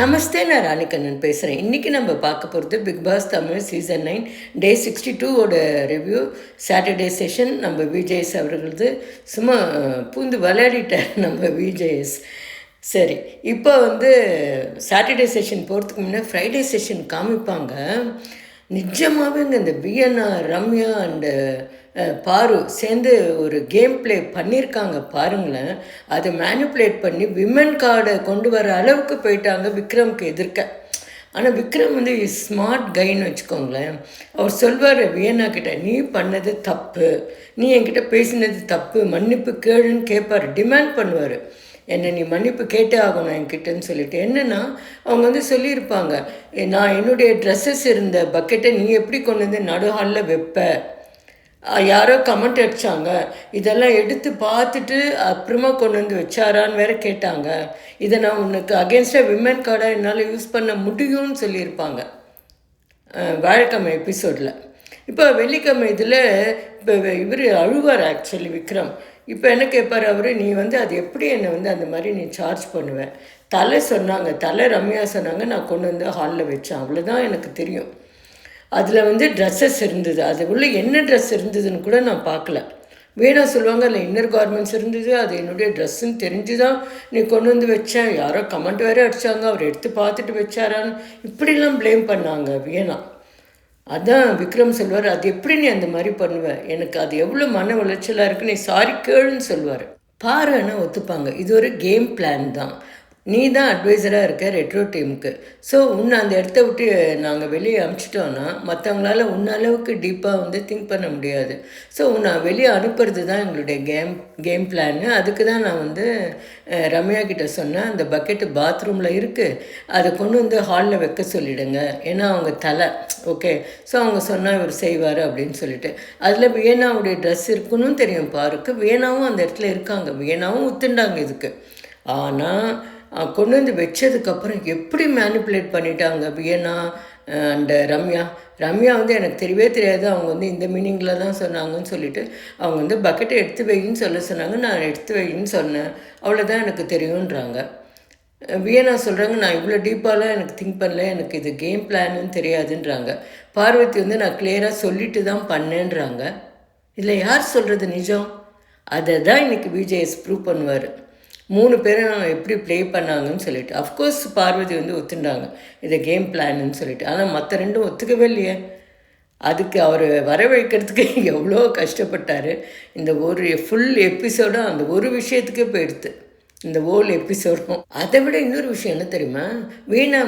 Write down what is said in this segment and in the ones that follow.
நமஸ்தே, நான் ராணிகண்ணன் பேசுகிறேன். இன்றைக்கி நம்ம பார்க்க போகிறது பிக் பாஸ் தமிழ் சீசன் 9 டே 62ஓட ரிவ்யூ சாட்டர்டே செஷன். நம்ம விஜேஎஸ் அவர்களது சும்மா பூந்து விளையாடிட்டார் நம்ம விஜேஎஸ். சரி, இப்போ சாட்டர்டே செஷன் போகிறதுக்கு முன்னே ஃப்ரைடே செஷன் காமிப்பாங்க. நிஜமாகவே இந்த வியன்னா, ரம்யா அண்டு பாரு சேர்ந்து ஒரு கேம் ப்ளே பண்ணியிருக்காங்க பாருங்களேன். அதை மேனிப்புலேட் பண்ணி விமன் கார்டை கொண்டு வர அளவுக்கு போயிட்டாங்க விக்ரம்க்கு எதிர்க்க. ஆனால் விக்ரம் ஸ்மார்ட் கைன்னு வச்சுக்கோங்களேன். அவர் சொல்வார் வியன்னா கிட்ட, நீ பண்ணது தப்பு, நீ என்கிட்ட பேசினது தப்பு, மன்னிப்பு கேளுன்னு கேட்பார், டிமாண்ட் பண்ணுவார். என்னை நீ மன்னிப்பு கேட்டே ஆகணும் என்கிட்டன்னு சொல்லிட்டு. என்னென்னா அவங்க சொல்லியிருப்பாங்க, நான் என்னுடைய ட்ரெஸ்ஸஸ் இருந்த பக்கெட்டை நீ எப்படி கொண்டு நடு ஹாலில் வைப்ப, யாரோ கமெண்ட் அடித்தாங்க, இதெல்லாம் எடுத்து பார்த்துட்டு அப்புறமா கொண்டு வச்சாரான்னு வேற கேட்டாங்க. இதை நான் உனக்கு அகேன்ஸ்டாக விமன் கார்டாக என்னால் யூஸ் பண்ண முடியும்னு சொல்லியிருப்பாங்க வாழைக்கிழமை எபிசோடில். இப்போ வெள்ளிக்கிழமை இதில் இப்போ இவர் அழுவார் ஆக்சுவலி விக்ரம். இப்போ என்ன கேட்பார் அவர், நீ அது எப்படி என்னை அந்த மாதிரி நீ சார்ஜ் பண்ணுவேன். தலை சொன்னாங்க, தலை ரம்யா சொன்னாங்க, நான் கொண்டு ஹாலில் வச்சேன், அவ்வளோதான் எனக்கு தெரியும். அதில் ட்ரெஸ்ஸஸ் இருந்தது, அது உள்ள என்ன ட்ரெஸ் இருந்ததுன்னு கூட நான் பார்க்கல. வேணாம் சொல்லுவாங்க, இல்லை இன்னர் கார்மெண்ட்ஸ் இருந்தது, அது என்னுடைய ட்ரெஸ்ஸுன்னு தெரிஞ்சு தான் நீ கொண்டு வச்சேன், யாரோ கமெண்ட் வேறு அடித்தாங்க, அவர் எடுத்து பார்த்துட்டு வச்சாரான்னு இப்படிலாம் ப்ளேம் பண்ணாங்க வேணாம். அதான் விக்ரம் சொல்வார், அது எப்படி நீ அந்த மாதிரி பண்ணுவேன், எனக்கு அது எவ்வளோ மன உளைச்சலாக இருக்குது, நீ சாரி கேளுன்னு சொல்லுவார். பாருன்னா ஒத்துப்பாங்க, இது ஒரு கேம் பிளான் தான், நீ தான் அட்வைசராக இருக்க ரெட்ரோ டீமுக்கு. ஸோ உன்னை அந்த இடத்த விட்டு நாங்கள் வெளியே அனுப்பிச்சிட்டோன்னா மற்றவங்களால உன்னளவுக்கு டீப்பாக திங்க் பண்ண முடியாது. ஸோ உன்னை வெளியே அனுப்புறது தான் எங்களுடைய கேம் பிளான்னு. அதுக்கு தான் நான் ரம்யா கிட்டே சொன்னேன், அந்த பக்கெட்டு பாத்ரூமில் இருக்குது, அதை கொண்டு ஹாலில் வைக்க சொல்லிவிடுங்க, ஏன்னா அவங்க தலை ஓகே. ஸோ அவங்க சொன்னால் இவர் செய்வார் அப்படின்னு சொல்லிட்டு. அதில் வியனாவுடைய ட்ரெஸ் இருக்குன்னு தெரியும் பாருக்கு, வியனாவும் அந்த இடத்துல இருக்காங்க, வியனாவும் ஒத்துண்டாங்க இதுக்கு. ஆனால் கொண்டு வச்சதுக்கப்புறம் எப்படி மேனிப்புலேட் பண்ணிட்டாங்க வியன்னா அண்டு ரம்யா. ரம்யா எனக்கு தெரியவே தெரியாது, அவங்க இந்த மீனிங்கில் தான் சொன்னாங்கன்னு சொல்லிட்டு அவங்க பக்கெட்டை எடுத்து வைன்னு சொன்னாங்க, நான் எடுத்து வைன்னு சொன்னேன், அவ்வளோதான் எனக்கு தெரியுன்றாங்க. வியனா சொல்கிறாங்க, நான் இவ்வளோ டீப்பாலாம் எனக்கு திங்க் பண்ணல, எனக்கு இது கேம் பிளான்னு தெரியாதுன்றாங்க. பார்வதி நான் கிளியராக சொல்லிட்டு தான் பண்ணேன்றாங்க. இதில் யார் சொல்கிறது நிஜம்? அதை தான் இன்றைக்கி விஜேஎஸ் ப்ரூவ் பண்ணுவார். 3 பேரும் எப்படி ப்ளே பண்ணாங்கன்னு சொல்லிட்டு. அஃப்கோர்ஸ் பார்வதி ஒத்துண்டாங்க இதை கேம் பிளான்னு சொல்லிட்டு. ஆனால் மற்ற ரெண்டும் ஒத்துக்கவே இல்லையே. அதுக்கு அவர் வரவழைக்கிறதுக்கு எவ்வளோ கஷ்டப்பட்டார். இந்த ஒரு ஃபுல் எபிசோடும் அந்த ஒரு விஷயத்துக்கே போயிடுது, இந்த ஹோல் எபிசோடும். அதை விட இன்னொரு விஷயம் என்ன தெரியுமா, வீணா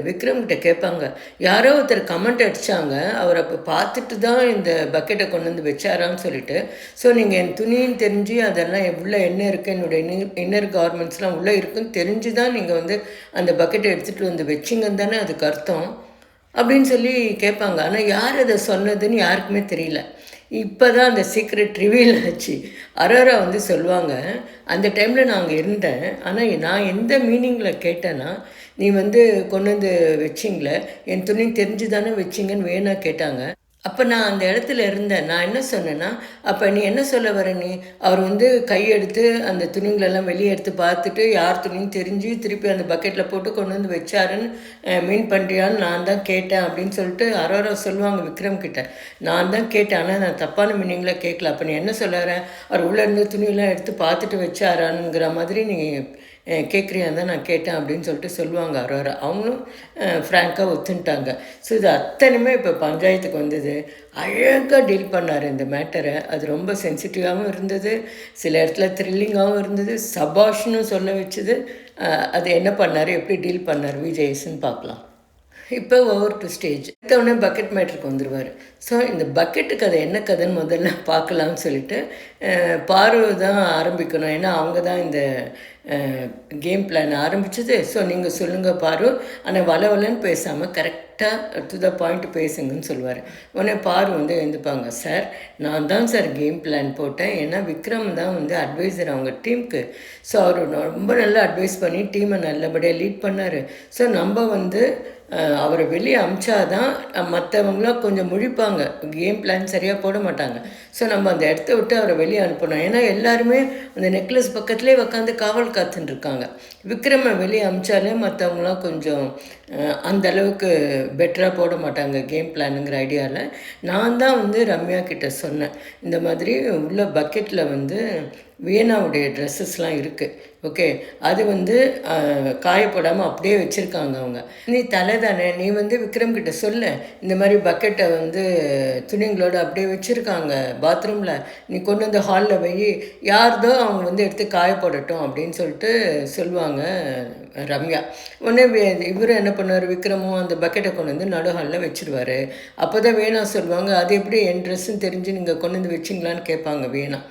விக்ரம்கிட்ட கேட்பாங்க, யாரோ ஒருத்தர் கமெண்ட் அடித்தாங்க, அவர் அப்போ பார்த்துட்டு தான் இந்த பக்கெட்டை கொண்டு வச்சாரான்னு சொல்லிட்டு. ஸோ நீங்கள் என் துணின்னு தெரிஞ்சு அதெல்லாம் எவ்வளோ என்ன இருக்குது, என்னுடைய இன்னர் கார்மெண்ட்ஸ்லாம் உள்ளே இருக்குன்னு தெரிஞ்சு தான் நீங்கள் அந்த பக்கெட்டை எடுத்துகிட்டு வச்சிங்கன்னு தானே அதுக்கு அர்த்தம் அப்படின்னு சொல்லி கேட்பாங்க. ஆனால் யார் அதை சொன்னதுன்னு யாருக்குமே தெரியல. இப்போ தான் அந்த சீக்ரெட் ரிவீல் ஆச்சு. அரோரா சொல்லுவாங்க, அந்த டைமில் நான் அங்கே இருந்தேன், ஆனால் நான் எந்த மீனிங்கில் கேட்டேன்னா, நீ கொண்டு வச்சிங்களே, என் துணி தெரிஞ்சு தானே வச்சிங்கன்னு வேணா கேட்டாங்க. அப்போ நான் அந்த இடத்துல இருந்தேன். நான் என்ன சொன்னேன்னா, அப்போ நீ என்ன சொல்ல வர, நீ அவர் கையெடுத்து அந்த துணிங்களெல்லாம் வெளியே எடுத்து பார்த்துட்டு யார் துணின்னு தெரிஞ்சு திருப்பி அந்த பக்கெட்டில் போட்டு கொண்டு வச்சாருன்னு மீன் பண்ணுறியான்னு நான் தான் கேட்டேன் அப்படின்னு சொல்லிட்டு அரோரா சொல்லுவாங்க விக்ரம் கிட்ட. நான் தான் கேட்டேன், ஆனால் நான் தப்பான மீனிங்கில் கேட்கல. அப்போ நீ என்ன சொல்லுற, அவர் உள்ளே இருந்து துணியெல்லாம் எடுத்து பார்த்துட்டு வச்சாரான்ங்கிற மாதிரி நீ கேட்குறியான் தான் நான் கேட்டேன் அப்படின்னு சொல்லிட்டு சொல்லுவாங்க அரோரா. அவங்களும் ஃப்ராங்காக ஒத்துன்ட்டாங்க. ஸோ இது அத்தனையுமே இப்போ பஞ்சாயத்துக்கு வந்தது. அழகாக டீல் பண்ணார் இந்த மேட்டரை. அது ரொம்ப சென்சிட்டிவாகவும் இருந்தது, சில இடத்துல த்ரில்லிங்காகவும் இருந்தது, சபாஷ்னு சொல்ல வச்சுது. அது என்ன பண்ணார், எப்படி டீல் பண்ணார் விஜேஎஸ்ன்னு பார்க்கலாம். இப்போ ஓவர் டு ஸ்டேஜ் எடுத்தவுடனே பக்கெட் மேட்ருக்கு வந்துடுவார். ஸோ இந்த பக்கெட்டு கதை என்ன கதைன்னு முதல்ல பார்க்கலாம்னு சொல்லிட்டு பாரு தான் ஆரம்பிக்கணும், ஏன்னா அவங்க தான் இந்த கேம் பிளான் ஆரம்பித்தது. ஸோ நீங்கள் சொல்லுங்கள் பாரு, ஆனால் வளவலன்னு பேசாமல் கரெக்டாக டு த பாயிண்ட் பேசுங்கன்னு சொல்லுவார். உடனே பாரு எழுந்துப்பாங்க, சார் நான் தான் சார் கேம் பிளான் போட்டேன், ஏன்னா விக்ரம் தான் அட்வைசர் அவங்க டீமுக்கு. ஸோ அவர் ரொம்ப நல்லா அட்வைஸ் பண்ணி டீமை நல்லபடியாக லீட் பண்ணார். ஸோ நம்ம அவரை வெளியே அமிச்சாதான் மற்றவங்களாம் கொஞ்சம் முழிப்பாங்க, கேம் பிளான் சரியாக போட மாட்டாங்க. ஸோ நம்ம அந்த இடத்த விட்டு அவரை வெளியே அனுப்பணும். ஏன்னா எல்லாருமே அந்த நெக்லஸ் பக்கத்துலேயே உட்காந்து காவல் காத்துட்டுருக்காங்க. விக்ரமை வெளியே அமிச்சாலே மற்றவங்களாம் கொஞ்சம் அந்த அளவுக்கு பெட்டராக போட மாட்டாங்க கேம் பிளானுங்கிற ஐடியாவில். நான் தான் வந்து ரம்யா கிட்ட சொன்னேன், இந்த மாதிரி உள்ள பக்கெட்டில் வந்து வியனாவுடைய ட்ரெஸ்ஸஸ்லாம் இருக்குது, ஓகே, அது வந்து காயப்படாமல் அப்படியே வச்சுருக்காங்க அவங்க. நீ தலை தானே, நீ வந்து விக்ரம் கிட்ட சொல்ல, இந்த மாதிரி பக்கெட்டை வந்து துணிங்களோடு அப்படியே வச்சுருக்காங்க பாத்ரூமில், நீ கொண்டு வந்து ஹாலில் வை, யார்தோ அவங்க வந்து எடுத்து காயப்படட்டும் அப்படின்னு சொல்லிட்டு சொல்லுவாங்க ரம்யா. உடனே இவரும் என்ன பண்ணுவார், விக்ரமும் அந்த பக்கெட்டை கொண்டு வந்து நடு ஹாலில் வச்சுருவார். அப்போ தான் வேணா சொல்லுவாங்க, அது எப்படி என் ட்ரெஸ்ஸுன்னு தெரிஞ்சு நீங்கள் கொண்டு வந்து வச்சிங்களான்னு கேட்பாங்க வேணா.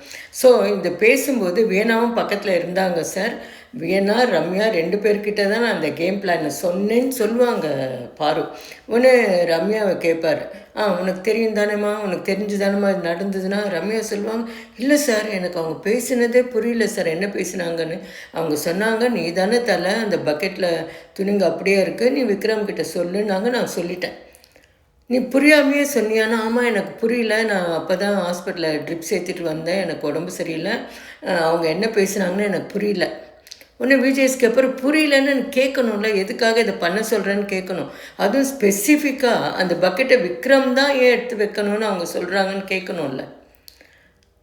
ஸோ இந்த பேசும்போது வேணாவும் பக்கத்தில் இருந்தாங்க சார். வியனா ரம்யா 2 பேர்கிட்ட தான் நான் அந்த கேம் பிளானை சொன்னேன்னு சொல்லுவாங்க பாரு. ஒன்று ரம்யாவை கேட்பார், உனக்கு தெரியும் தானேம்மா, உனக்கு தெரிஞ்சு தானேம்மா இது நடந்ததுன்னா ரம்யா சொல்லுவாங்க, இல்லை சார் எனக்கு அவங்க பேசினதே புரியல சார், என்ன பேசினாங்கன்னு. அவங்க சொன்னாங்க, நீ தானே தலை, அந்த பக்கெட்டில் துணிங்க அப்படியே இருக்குது, நீ விக்ரம் கிட்ட சொல்லுன்னாங்க, நான் சொல்லிட்டேன். நீ புரியாமையே சொன்னியானா, ஆமாம் எனக்கு புரியல, நான் அப்போ தான் ஹாஸ்பிட்டலில் ட்ரிப்ஸ் ஏற்றிட்டு வந்தேன், எனக்கு உடம்பு சரியில்லை, அவங்க என்ன பேசுனாங்கன்னு எனக்கு புரியல. ஒன்று விஜய்ஸ்க்கு அப்புறம் புரியலன்னு கேட்கணும்ல, எதுக்காக இதை பண்ண சொல்கிறேன்னு கேட்கணும். அதுவும் ஸ்பெசிஃபிக்காக அந்த பக்கெட்டை விக்ரம் தான் ஏன் எடுத்து வைக்கணும்னு அவங்க சொல்கிறாங்கன்னு கேட்கணும்ல.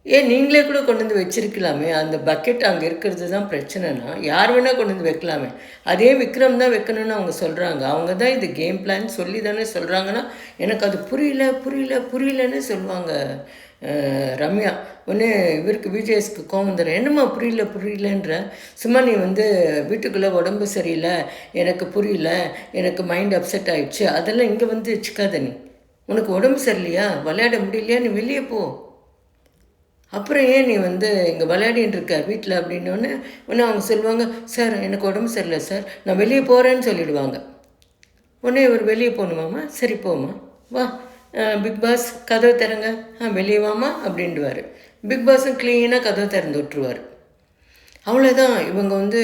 ஏன் நீங்களே கூட கொண்டு வந்து வச்சிருக்கலாமே, அந்த பக்கெட் அங்கே இருக்கிறது தான் பிரச்சனைனா யார் வேணால் கொண்டு வந்து வைக்கலாமே, அதே விக்ரம் தான் வைக்கணும்னு அவங்க சொல்கிறாங்க. அவங்க தான் இது கேம் பிளான் சொல்லி தானே சொல்கிறாங்கன்னா, எனக்கு அது புரியலன்னு சொல்லுவாங்க ரம்யா. ஒன்று இவருக்கு விஜேஎஸ்க்கு கோவம் தரும், என்னம்மா புரியலன்ற, சும்மா நீ வந்து வீட்டுக்குள்ளே உடம்பு சரியில்லை, எனக்கு புரியல, எனக்கு மைண்ட் அப்செட் ஆகிடுச்சு, அதெல்லாம் இங்கே வந்து வச்சுக்காத. நீ உனக்கு உடம்பு சரியில்லையா, விளையாட முடியலையா, நீ வெளியே போ, அப்புறம் ஏன் நீ வந்து இங்கே விளையாடின்னு இருக்க வீட்டில் அப்படின்னோடனே உடனே அவங்க சொல்லுவாங்க, சார் எனக்கு உடம்பு சரியில்லை சார், நான் வெளியே போகிறேன்னு சொல்லிவிடுவாங்க. உடனே இவர் வெளியே போகணுமாம்மா, சரி போமா வா, பிக் பாஸ் கதவை திறங்க, வெளியே வாமா அப்படின்ட்டுவார். பிக் பாஸும் க்ளீனாக கதவை திறந்து விட்டுருவார். அவ்வளோதான். இவங்க வந்து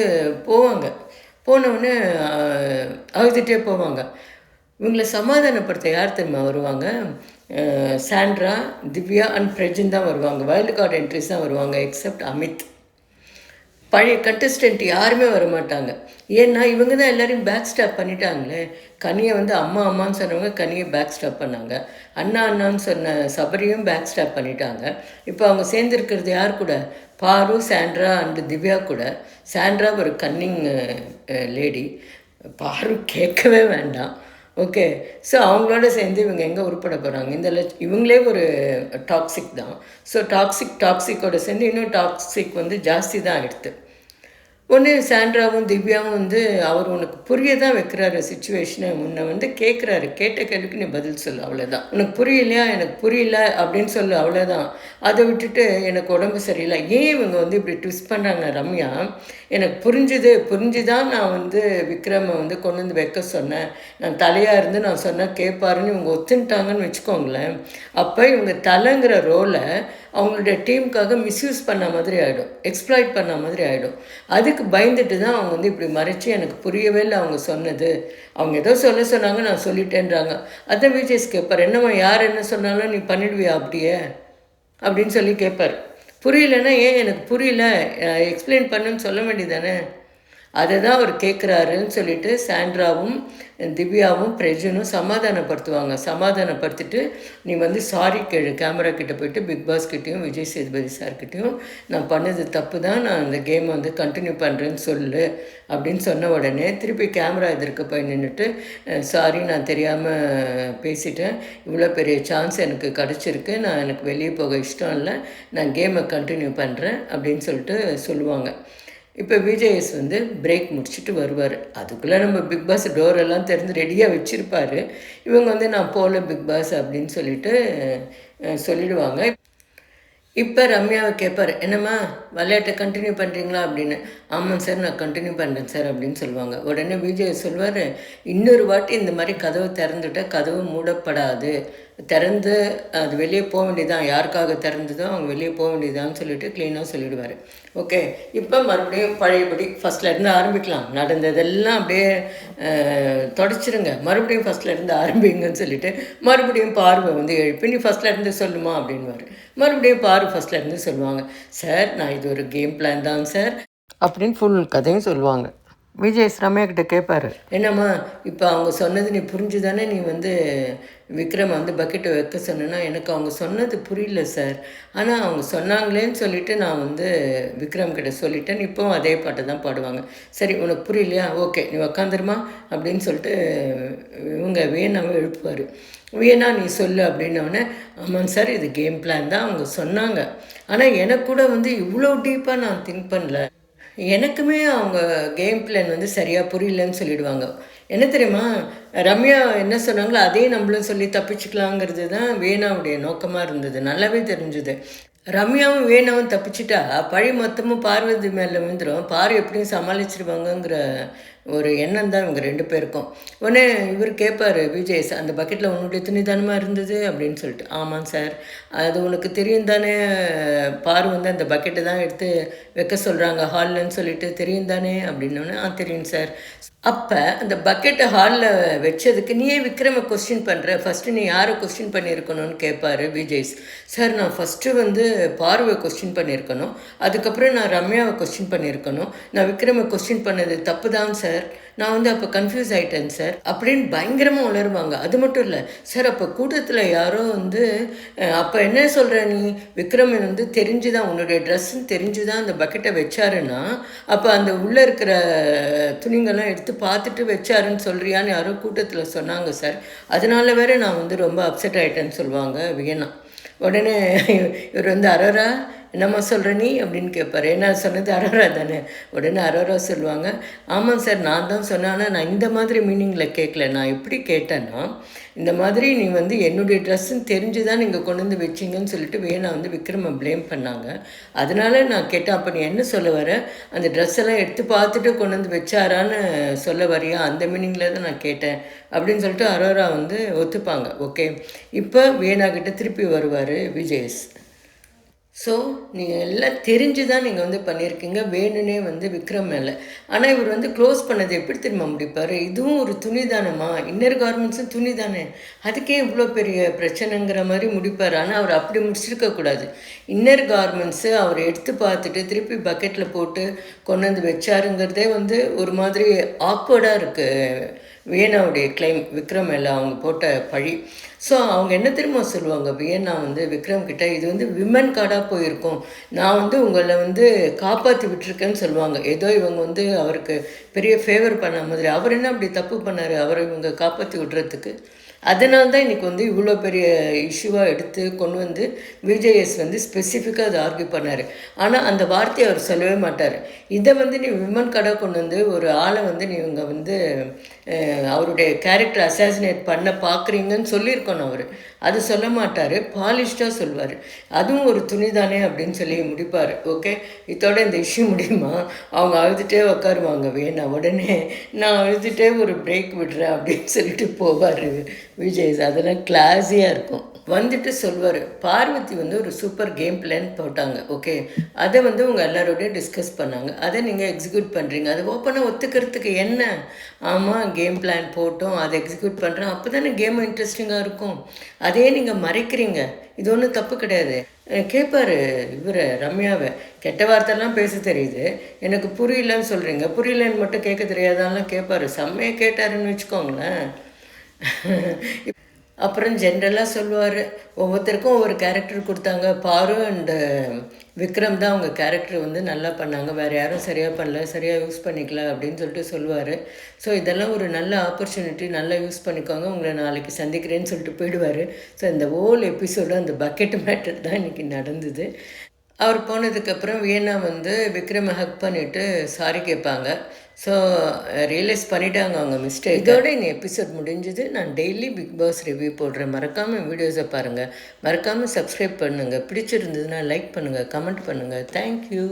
போவாங்க, போனவுடனே அழுதுகிட்டே போவாங்க. இவங்களை சமாதானப்படுத்த யார் தெரியுமா வருவாங்க, சாண்ட்ரா, திவ்யா அண்ட் பிரஜின் தான் வருவாங்க. வைல்டு கார்டு என்ட்ரிஸ் தான் வருவாங்க, எக்ஸப்ட் அமித். பழைய கண்டஸ்டன்ட் யாருமே வரமாட்டாங்க. ஏன்னா இவங்க தான் எல்லோரையும் பேக் ஸ்டாப் பண்ணிட்டாங்களே. கனியை வந்து அம்மான்னு சொன்னவங்க கனியை பேக் ஸ்டாப் பண்ணாங்க, அண்ணான்னு சொன்ன சபரியும் பேக் ஸ்டாப் பண்ணிட்டாங்க. இப்போ அவங்க சேர்ந்துருக்கிறது யார் கூட, பாரு, சாண்ட்ரா அண்டு திவ்யா கூட. சாண்ட்ரா ஒரு கன்னிங் லேடி, பாரு கேட்கவே வேண்டாம், ஓகே. ஸோ அவங்களோட சேர்ந்து இவங்க எங்கே உருப்பட போகிறாங்க, இவங்களே ஒரு டாக்ஸிக் தான். ஸோ டாக்ஸிக்கோட சேர்ந்து இன்னும் டாக்ஸிக் வந்து ஜாஸ்தி தான் ஆகிடுது. ஒன்று சாண்ட்ராவும் திவ்யாவும் வந்து அவர் உனக்கு புரிய தான் வைக்கிறாரு சுச்சுவேஷனை, உன்னை வந்து கேட்குறாரு, கேட்ட கேள்விக்கு நீ பதில் சொல்லு, அவ்வளோதான். உனக்கு புரியலையா, எனக்கு புரியல அப்படின்னு சொல்லு, அவ்வளோதான். அதை விட்டுட்டு எனக்கு உடம்பு சரியில்லை, ஏன் இவங்க வந்து இப்படி ட்விஸ்ட் பண்ணுறாங்க ரம்யா, எனக்கு புரிஞ்சுதான் நான் வந்து விக்ரமை வந்து கொண்டு வந்து வைக்க சொன்னேன், நான் தலையாக இருந்து நான் சொன்னேன் கேட்பாருன்னு இவங்க ஒத்துன்ட்டாங்கன்னு வச்சுக்கோங்களேன். அப்போ இவங்க தலைங்கிற ரோலை அவங்களுடைய டீமுக்காக மிஸ்யூஸ் பண்ண மாதிரி ஆகிடும், எக்ஸ்ப்ளாய்ட் பண்ண மாதிரி ஆகிடும். அதுக்கு பயந்துட்டு தான் அவங்க வந்து இப்படி மறைச்சி, எனக்கு புரியவே இல்லை அவங்க சொன்னது, அவங்க ஏதோ சொன்னாங்க நான் சொல்லிட்டேன்றாங்க. அதான் விஜேஸ் கேட்பார், என்னம்மா யார் என்ன சொன்னாலும் நீ பண்ணிடுவியா அப்படியே அப்படின்னு சொல்லி கேட்பார். புரியலன்னா ஏன் எனக்கு புரியல எக்ஸ்பிளைன் பண்ணுன்னு சொல்ல வேண்டியதானே. அதை தான் அவர் கேட்குறாருன்னு சொல்லிட்டு சாண்ட்ராவும் திவ்யாவும் பிரஜனும் சமாதானப்படுத்திட்டு நீ வந்து சாரி கேளு, கேமரா கிட்டே போயிட்டு பிக் பாஸ்கிட்டையும் விஜய் சேதுபதி சார்கிட்டையும் நான் பண்ணது தப்பு தான், நான் இந்த கேமை வந்து கண்டினியூ பண்ணுறேன்னு சொல்லு அப்படின்னு சொன்ன உடனே திருப்பி கேமரா எதிர்க்க போய் நின்றுட்டு, சாரி நான் தெரியாமல் பேசிட்டேன், இவ்வளோ பெரிய சான்ஸ் எனக்கு கிடச்சிருக்கு, எனக்கு வெளியே போக இஷ்டம் இல்லை, நான் கேமை கண்டினியூ பண்ணுறேன் அப்படின்னு சொல்லிட்டு சொல்லுவாங்க. இப்போ விஜேஎஸ் வந்து பிரேக் முடிச்சுட்டு வருவார். அதுக்குள்ளே நம்ம பிக் பாஸ் டோரெல்லாம் திறந்து ரெடியாக வச்சுருப்பார். இவங்க வந்து நான் போகல பிக் பாஸ் அப்படின்னு சொல்லிட்டு சொல்லிடுவாங்க. இப்போ ரம்யாவை கேட்பார், என்னம்மா விளையாட்டை கண்டினியூ பண்ணுறீங்களா அப்படின்னு. ஆமாம் சார், நான் கண்டினியூ பண்ணுறேன் சார் அப்படின்னு சொல்லுவாங்க. உடனே விஜய் சொல்வார், இன்னொரு வாட்டி இந்த மாதிரி கதவு திறந்துட்டால் கதவு மூடப்படாது, திறந்து அது வெளியே போக வேண்டியதான், யாருக்காக திறந்ததோ அவங்க வெளியே போக வேண்டியதான்னு சொல்லிட்டு க்ளீனாக சொல்லிவிடுவார். ஓகே, இப்போ மறுபடியும் பழையபடி ஃபஸ்ட்லேருந்து ஆரம்பிக்கலாம். நடந்ததெல்லாம் அப்படியே தொடச்சிருங்க, மறுபடியும் ஃபஸ்ட்லேருந்து ஆரம்பிங்கன்னு சொல்லிட்டு மறுபடியும் பார்வை வந்து எழுப்பி நீ ஃபஸ்ட்லேருந்து சொல்லுமா அப்படின்வார். மறுபடியும் ஃபஸ்ட்லேருந்து சொல்லுவாங்க. சார், நான் இது ஒரு கேம் பிளான் தான் சார் அப்படின்னு ஃபுல் கதையும் சொல்லுவாங்க. விஜய் ரம்யா கிட்ட கேட்பார், என்னம்மா இப்போ அவங்க சொன்னது நீ புரிஞ்சு தானே நீ வந்து விக்ரம் வந்து பக்கெட்டை வைக்க சொன்னேன்னா, எனக்கு அவங்க சொன்னது புரியல சார், ஆனால் அவங்க சொன்னாங்களேன்னு சொல்லிவிட்டு நான் வந்து விக்ரம் கிட்ட சொல்லிட்டேன், இப்போவும் அதே பாட்டை தான் பாடுவாங்க. சரி, உனக்கு புரியலையா, ஓகே நீ உக்காந்துருமா அப்படின்னு சொல்லிட்டு இவங்க வேணாவே எழுப்புவார். வேணா நீ சொல்லு அப்படின்னோடனே, ஆமாம் சார் இது கேம் பிளான் தான் அவங்க சொன்னாங்க, ஆனால் எனக்கு கூட வந்து இவ்வளோ டீப்பாக நான் திங்க் பண்ணல, எனக்குமே அவங்க கேம் பிளான் வந்து சரியாக புரியலன்னு சொல்லிடுவாங்க. என்ன தெரியுமா, ரம்யா என்ன சொன்னாங்களோ அதே நம்மளும் சொல்லி தப்பிச்சுக்கலாங்கிறது தான் வேணாவுடைய நோக்கமாக இருந்தது. நல்லாவே தெரிஞ்சுது. ரம்யாவும் வேணாவும் தப்பிச்சிட்டா பழி மொத்தமும் பார்வதி மேலே விழுந்துடும், பாரு எப்படியும் சமாளிச்சிருவாங்கங்கிற ஒரு எண்ணம் தான் இவங்க 2 பேருக்கும். உடனே இவர் கேட்பார் விஜய், அந்த பக்கெட்டில் உன்னுடைய துணிதானமாக இருந்தது அப்படின்னு சொல்லிட்டு. ஆமாம் சார், அது உனக்கு தெரியும் தானே, பாரு வந்து அந்த பக்கெட்டை தான் எடுத்து வைக்க சொல்கிறாங்க ஹால்லன்னு சொல்லிட்டு தெரியும் தானே அப்படின்னோடனே, தெரியும் சார். அப்போ அந்த பக்கெட்டை ஹாலில் வச்சதுக்கு நீ ஏன் விக்ரமை கொஸ்டின் பண்ணுற, ஃபஸ்ட்டு நீ யாரை கொஸ்டின் பண்ணியிருக்கணும்னு கேட்பார் விஜய்ஸ். சார், நான் ஃபஸ்ட்டு வந்து பார்வை கொஸ்டின் பண்ணியிருக்கணும், அதுக்கப்புறம் நான் ரம்யாவை கொஸ்டின் பண்ணியிருக்கணும், நான் விக்ரமை கொஸ்டின் பண்ணது தப்பு தான் சார், நான் வந்து அப்போ கன்ஃபியூஸ் ஆகிட்டேன் சார் அப்படின்னு பயங்கரமாக உணர்வாங்க. அது மட்டும் இல்லை சார், அப்போ கூட்டத்தில் யாரோ வந்து அப்போ என்ன சொல்கிற நீ, விக்ரமன் வந்து தெரிஞ்சு தான் உன்னுடைய ட்ரெஸ்ஸுன்னு தெரிஞ்சு தான் அந்த பக்கெட்டை வச்சாருன்னா, அப்போ அந்த உள்ளே இருக்கிற துணிங்கள்லாம் எடுத்து பார்த்துட்டு வச்சாருன்னு சொல்கிறியான்னு யாரோ கூட்டத்தில் சொன்னாங்க சார், அதனால வேற நான் வந்து ரொம்ப அப்செட் ஆகிட்டேன்னு சொல்லுவாங்க வியனா. உடனே இவர் வந்து அரோரா என்னம்மா சொல்கிற நீ அப்படின்னு கேட்பார். என்ன சொன்னது அரோரா தானே. உடனே அரோரா சொல்லுவாங்க, ஆமாம் சார் நான் தான் சொன்னேன், ஆனால் நான் இந்த மாதிரி மீனிங்கில் கேட்கல, நான் எப்படி கேட்டேன்னா இந்த மாதிரி நீ வந்து என்னுடைய ட்ரெஸ்ஸுன்னு தெரிஞ்சு தான் நீங்கள் கொண்டு வந்து வச்சிங்கன்னு சொல்லிட்டு வேணா வந்து விக்ரமை ப்ளேம் பண்ணாங்க, அதனால நான் கேட்டேன், அப்போ நீ என்ன சொல்ல வர, அந்த ட்ரெஸ் எல்லாம் எடுத்து பார்த்துட்டு கொண்டு வந்து வச்சாரான்னு சொல்ல வரியா, அந்த மீனிங்கில் தான் நான் கேட்டேன் அப்படின்னு சொல்லிட்டு அரோரா வந்து ஒத்துப்பாங்க. ஓகே, இப்போ வேணாக்கிட்ட திருப்பி வருவார் விஜயஸ். ஸோ நீங்கள் எல்லாம் தெரிஞ்சு தான் நீங்கள் வந்து பண்ணியிருக்கீங்க, வேணுன்னே வந்து விக்ரம் மேலே. ஆனால் இவர் வந்து க்ளோஸ் பண்ணது எப்படி தெரியுமா முடிப்பார், இதுவும் ஒரு துணி தானேம்மா, இன்னர் கார்மெண்ட்ஸும் துணி தானே, அதுக்கே இவ்வளோ பெரிய பிரச்சனைங்கிற மாதிரி முடிப்பார். ஆனால் அவர் அப்படி முடிச்சிருக்கக்கூடாது. இன்னர் கார்மெண்ட்ஸு அவர் எடுத்து பார்த்துட்டு திருப்பி பக்கெட்டில் போட்டு கொண்டு வந்து வச்சாருங்கிறதே வந்து ஒரு மாதிரி ஆக்வர்டாக இருக்குது வியனாவுடைய கிளைம் விக்ரம் மேலே அவங்க போட்ட பழி. ஸோ அவங்க என்ன தெரியுமா சொல்லுவாங்க வியன்னா வந்து விக்ரம் கிட்ட, இது வந்து விமன் கார்டாக போயிருக்கோம், நான் வந்து உங்களை வந்து காப்பாற்றி விட்டுருக்கேன்னு சொல்லுவாங்க. ஏதோ இவங்க வந்து அவருக்கு பெரிய ஃபேவர் பண்ண மாதிரி. அவர் என்ன அப்படி தப்பு பண்ணார் அவரை இவங்க காப்பாற்றி விடுறதுக்கு? அதனால தான் இன்றைக்கி வந்து இவ்வளோ பெரிய இஷ்யூவாக எடுத்து கொண்டு வந்து விஜேஎஸ் வந்து ஸ்பெசிஃபிக்காக அதை ஆர்கியூ பண்ணார். ஆனால் அந்த வார்த்தையை அவர் சொல்லவே மாட்டார். இதை வந்து நீ விமன் கடை கொண்டு வந்து ஒரு ஆளை வந்து இவங்க வந்து அவருடைய கேரக்டர் அசாசினேட் பண்ண பார்க்குறீங்கன்னு சொல்லியிருக்கணும் அவர். அது சொல்ல மாட்டார், பாலிஷ்டாக சொல்வார். அதுவும் ஒரு துணி தானே அப்படின்னு சொல்லி முடிப்பார். ஓகே, இதோட இந்த இஷ்யூ முடியுமா? அவங்க அழுதுகிட்டே உட்காருவாங்க வேணா. உடனே நான் அழுதுகிட்டே ஒரு பிரேக் விடுறேன் அப்படின்னு சொல்லிட்டு போவார் விஜய். அதெல்லாம் கிளாஸியாக இருக்கும். வந்துட்டு சொல்வார், பார்வதி வந்து ஒரு சூப்பர் கேம் பிளான் போட்டாங்க, ஓகே, அதை வந்து உங்கள் எல்லாரோடையும் டிஸ்கஸ் பண்ணாங்க, அதை நீங்கள் எக்ஸிக்யூட் பண்ணுறீங்க, அதை ஓப்பனாக ஒத்துக்கிறதுக்கு என்ன? ஆமாம் கேம் பிளான் போட்டோம், அதை எக்ஸிக்யூட் பண்ணுறோம், அப்போ தானே கேம் இன்ட்ரெஸ்டிங்காக இருக்கும், அதே நீங்கள் மறைக்கிறீங்க, இது ஒன்றும் தப்பு கிடையாது. கேட்பார் இவர் ரம்யாவை, கெட்ட வார்த்தைலாம் பேச தெரியுது, எனக்கு புரியலன்னு சொல்கிறீங்க, புரியலன்னு மட்டும் கேட்க தெரியாதான்லாம் கேட்பார். செம்மையாக கேட்டாருன்னு வச்சுக்கோங்களேன். அப்புறம் ஜென்ரலாக சொல்லுவார், ஒவ்வொருத்தருக்கும் ஒவ்வொரு கேரக்டர் கொடுத்தாங்க, பாரு அண்டு விக்ரம் தான் அவங்க கேரக்டர் வந்து நல்லா பண்ணாங்க, வேறு யாரும் சரியாக பண்ணல, சரியாக யூஸ் பண்ணிக்கல அப்படின்னு சொல்லிட்டு சொல்லுவார். ஸோ இதெல்லாம் ஒரு நல்ல ஆப்பர்ச்சுனிட்டி, நல்லா யூஸ் பண்ணிக்கோங்க, உங்களை நாளைக்கு சந்திக்கிறேன்னு சொல்லிட்டு போயிடுவார். ஸோ இந்த ஹோல் எபிசோடு அந்த பக்கெட் மேட்டர் தான் இன்றைக்கி நடந்தது. அவர் போனதுக்கப்புறம் வியன்னா வந்து விக்ரமை ஹக் பண்ணிவிட்டு சாரி கேட்பாங்க. ஸோ ரியலைஸ் பண்ணிட்டாங்க அவங்க மிஸ்டேக். இதோட இந்த எபிசோட் முடிஞ்சது. நான் டெய்லி பிக் பாஸ் ரிவ்யூ போடுறேன். மறக்காமல் வீடியோஸை பாருங்கள். மறக்காமல் சப்ஸ்கிரைப் பண்ணுங்கள். பிடிச்சிருந்ததுன்னா லைக் பண்ணுங்கள், கமெண்ட் பண்ணுங்கள். தேங்க்யூ.